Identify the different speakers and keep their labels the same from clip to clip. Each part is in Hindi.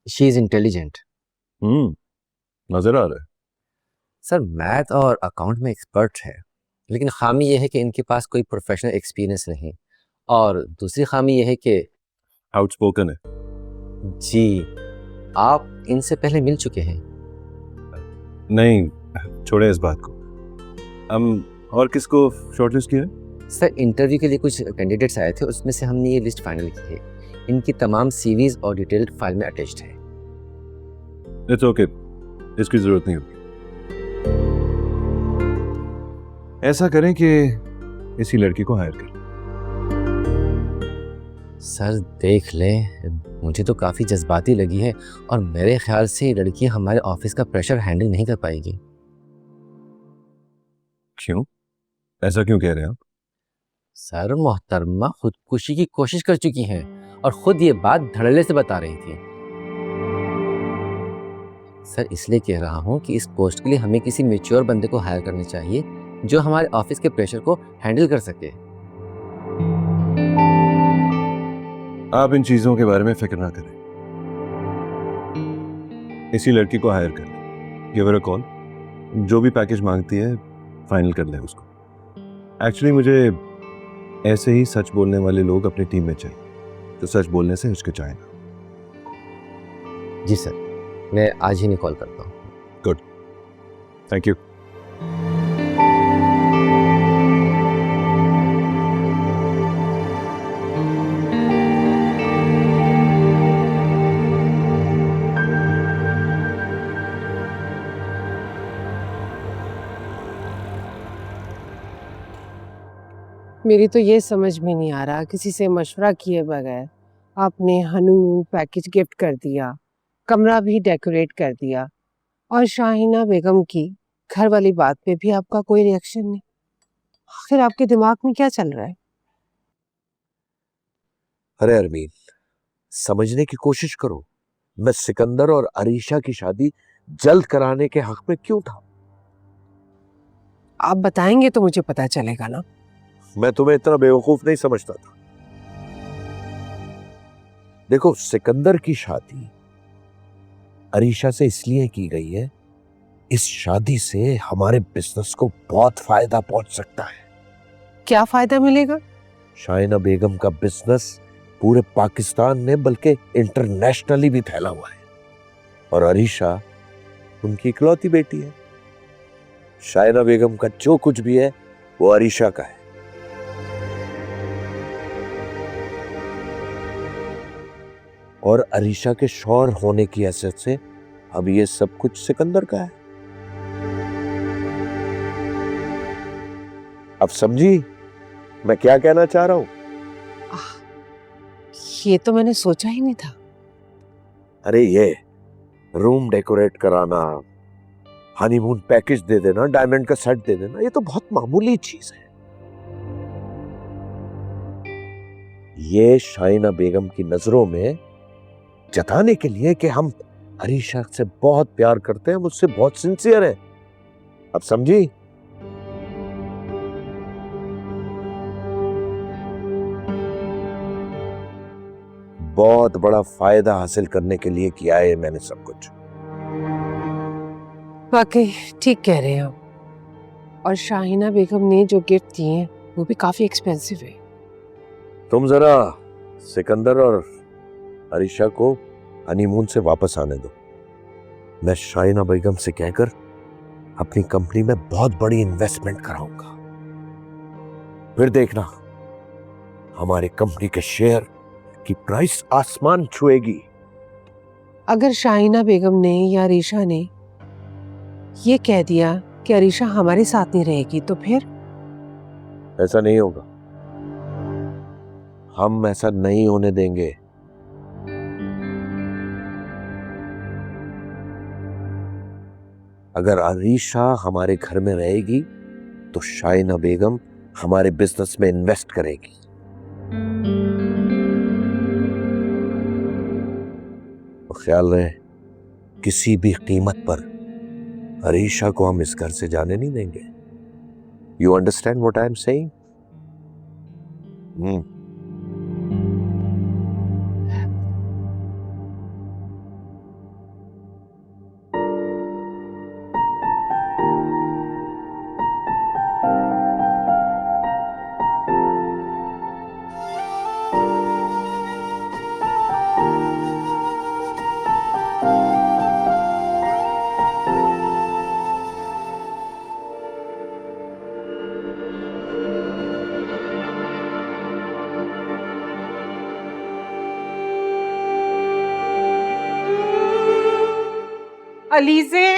Speaker 1: She is intelligent.
Speaker 2: नजर आ रहा है।
Speaker 1: सर मैथ और अकाउंट में एक्सपर्ट है, लेकिन खामी यह है कि इनके पास कोई प्रोफेशनल एक्सपीरियंस नहीं, और दूसरी खामी यह है कि
Speaker 2: आउटस्पोकन है।
Speaker 1: जी, आप इनसे पहले मिल चुके हैं।
Speaker 2: नहीं, छोड़े इस बात को। हम और किसको शॉर्टलिस्ट किया है?
Speaker 1: सर इंटरव्यू के लिए कुछ कैंडिडेट्स आए थे, उसमें से हमने ये लिस्ट फाइनल की है। इनकी तमाम सीवीज और डिटेल्ड फाइल में अटैच्ड है।
Speaker 2: इट्स ओके, इसकी जरूरत नहीं होगी। ऐसा करें कि इसी लड़की को हायर कर।
Speaker 1: सर देख लें, मुझे तो काफ़ी जज्बाती लगी है, और मेरे ख्याल से ये लड़की हमारे ऑफिस का प्रेशर हैंडल नहीं कर पाएगी।
Speaker 2: क्यों? ऐसा क्यों कह रहे हैं आप?
Speaker 1: सर मोहतरमा खुदकुशी की कोशिश कर चुकी हैं, और खुद ये बात धड़ल्ले से बता रही थी। सर इसलिए कह रहा हूँ कि इस पोस्ट के लिए हमें किसी मेच्योर बंदे को हायर करना चाहिए, जो हमारे ऑफिस के प्रेशर को हैंडल कर सके।
Speaker 2: आप इन चीजों के बारे में फिक्र ना करें। इसी लड़की को हायर कर, गिव हर अ कॉल। जो भी पैकेज मांगती है फाइनल कर लें उसको। एक्चुअली मुझे ऐसे ही सच बोलने वाले लोग अपनी टीम में चाहिए, जो सच बोलने से हिचकिचाए ना।
Speaker 1: जी सर, मैं आज ही नहीं कॉल करता हूँ।
Speaker 2: Good, thank you.
Speaker 3: मेरी तो ये समझ में नहीं आ रहा, किसी से मशवरा किए बगैर आपने हनीमून पैकेज गिफ्ट कर दिया, कमरा भी डेकोरेट कर दिया, और शाहीना बेगम की घर वाली बात पे भी आपका कोई रिएक्शन नहीं। आखिर आपके दिमाग में क्या चल रहा है?
Speaker 4: अरे अरमीन, समझने की कोशिश करो। मैं सिकंदर और अरीशा की शादी जल्द कराने के हक में क्यों था?
Speaker 3: आप बताएंगे तो मुझे पता चलेगा ना।
Speaker 4: मैं तुम्हें इतना बेवकूफ नहीं समझता था। देखो, सिकंदर की शादी अरीशा से इसलिए की गई है, इस शादी से हमारे बिजनेस को बहुत फायदा पहुंच सकता है।
Speaker 3: क्या फायदा मिलेगा?
Speaker 4: शाहीना बेगम का बिजनेस पूरे पाकिस्तान में बल्कि इंटरनेशनली भी फैला हुआ है, और अरीशा उनकी इकलौती बेटी है। शाहीना बेगम का जो कुछ भी है वो अरीशा का है। और अरीशा के शौहर होने की हैसियत से अब ये सब कुछ सिकंदर का है। अब समझी मैं क्या कहना चाह रहा हूं?
Speaker 3: ये तो मैंने सोचा ही नहीं था।
Speaker 4: अरे ये रूम डेकोरेट कराना, हनीमून पैकेज दे देना, डायमंड का सेट दे देना, ये तो बहुत मामूली चीज है। ये शाहीना बेगम की नजरों में जताने के लिए कि हम अरीशा से बहुत प्यार करते हैं, मुझसे बहुत सिंसियर है। अब समझी? बहुत बड़ा फायदा हासिल करने के लिए किया है मैंने सब कुछ।
Speaker 3: वाकई ठीक कह रहे हैं आप। और शाहीना बेगम ने जो गिफ्ट दिए हैं वो भी काफी एक्सपेंसिव है।
Speaker 4: तुम जरा सिकंदर और अरीशा को हनीमून से वापस आने दो। मैं शाहीना बेगम से कहकर अपनी कंपनी में बहुत बड़ी इन्वेस्टमेंट कराऊंगा। फिर देखना, हमारी कंपनी के शेयर की प्राइस आसमान छुएगी।
Speaker 3: अगर शाहीना बेगम ने या अरीशा ने ये कह दिया कि अरीशा हमारे साथ नहीं रहेगी, तो फिर?
Speaker 4: ऐसा नहीं होगा, हम ऐसा नहीं होने देंगे। अगर अरीशा हमारे घर में रहेगी तो शाहीना बेगम हमारे बिजनेस में इन्वेस्ट करेगी। तो ख्याल रहे, किसी भी कीमत पर अरीशा को हम इस घर से जाने नहीं देंगे। You understand what I am saying?
Speaker 5: Alizeh,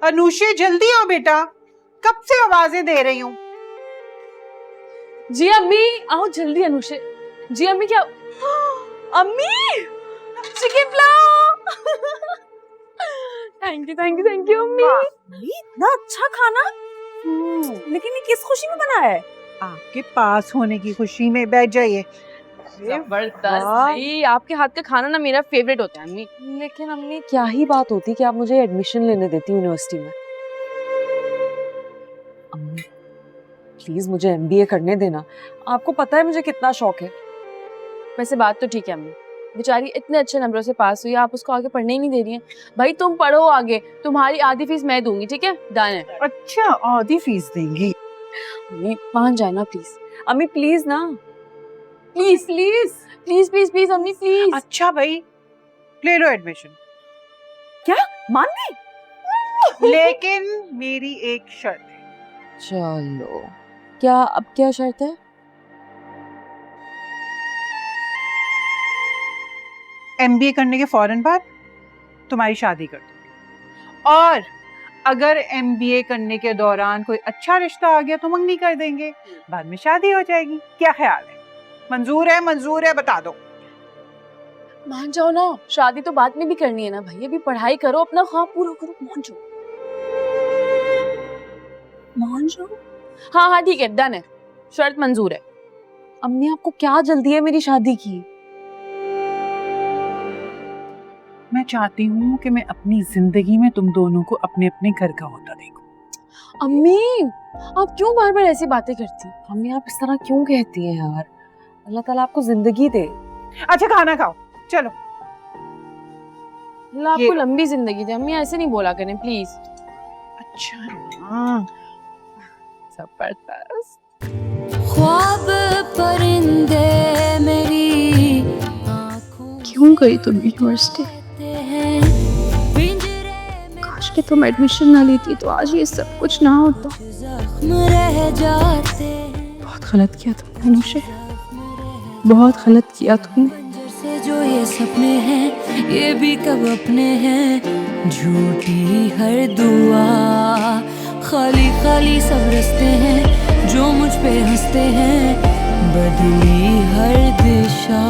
Speaker 5: Anushe, जल्दी आओ बेटा, कब से आवाजें दे रही हूँ।
Speaker 6: जी अम्मी, आओ जल्दी अनुषे। जी अम्मी क्या अम्मी चिकन पुलाव। थैंक यू अम्मी।
Speaker 7: इतना अच्छा खाना, लेकिन ये किस खुशी में बना है?
Speaker 5: आपके पास होने की खुशी में। बैठ जाइए।
Speaker 6: जबरदस्त भाई, आपके हाथ का खाना ना मेरा फेवरेट होता है अम्मी।
Speaker 7: लेकिन अम्मी क्या ही बात होती कि आप मुझे एडमिशन लेने देती यूनिवर्सिटी में। अम्मी प्लीज मुझे एमबीए करने देना, आपको पता है मुझे कितना शौक है।
Speaker 6: वैसे बात तो ठीक है अम्मी, बेचारी इतने अच्छे नंबरों से पास हुई, आप उसको आगे पढ़ने ही नहीं दे रही हैं। भाई तुम पढ़ो आगे, तुम्हारी आधी फीस मैं दूंगी, ठीक है? डन है।
Speaker 5: अच्छा, आधी फीस देंगी?
Speaker 6: अम्मी मान जाए ना प्लीज।
Speaker 7: अम्मी प्लीज ना,
Speaker 6: please please please please please अम्मी प्लीज।
Speaker 5: अच्छा भाई, ले लो एडमिशन।
Speaker 7: क्या मान गई?
Speaker 5: लेकिन मेरी एक शर्त है।
Speaker 7: चलो, क्या अब क्या शर्त है?
Speaker 5: एमबीए करने के फौरन बाद तुम्हारी शादी कर दूंगी, और अगर एमबीए करने के दौरान कोई अच्छा रिश्ता आ गया तो मंगनी कर देंगे, बाद में शादी हो जाएगी। क्या ख्याल है? मंजूर है? मंजूर है, बता दो।
Speaker 6: मान जाओ ना, शादी तो बाद में भी करनी है ना भाई, अभी पढ़ाई करो, अपना ख्वाब पूरा करो। मान जाओ,
Speaker 7: मान जाओ।
Speaker 6: हाँ हाँ ठीक है, डन है, शर्त मंजूर है।
Speaker 7: अम्मी आपको क्या जल्दी है मेरी शादी की?
Speaker 5: मैं चाहती हूँ कि मैं अपनी जिंदगी में तुम दोनों को अपने अपने घर का होता देखूं।
Speaker 6: अम्मी आप क्यों बार बार ऐसी बातें करती?
Speaker 7: अम्मी आप इस तरह क्यों कहती हैं यार? अल्लाह ताला आपको जिंदगी दे।
Speaker 5: अच्छा खाना खाओ, चलो।
Speaker 6: अल्लाह आपको लंबी जिंदगी दे। अम्मी ऐसे नहीं बोला करें प्लीज।
Speaker 5: अच्छा
Speaker 6: जबरदस्त।
Speaker 8: ख्वाब परिंदे मेरी
Speaker 9: क्यों गई तुम यूनिवर्सिटी? काश कि तुम एडमिशन ना लेती तो आज ये सब कुछ ना होता। बहुत गलत किया तुमने अनुषे, बहुत गलत किया तुमने।
Speaker 8: से जो ये सपने हैं ये भी कब अपने हैं, झूठी हर दुआ, खाली खाली सब रस्ते हैं जो मुझ पे हंसते हैं, बदली हर दिशा।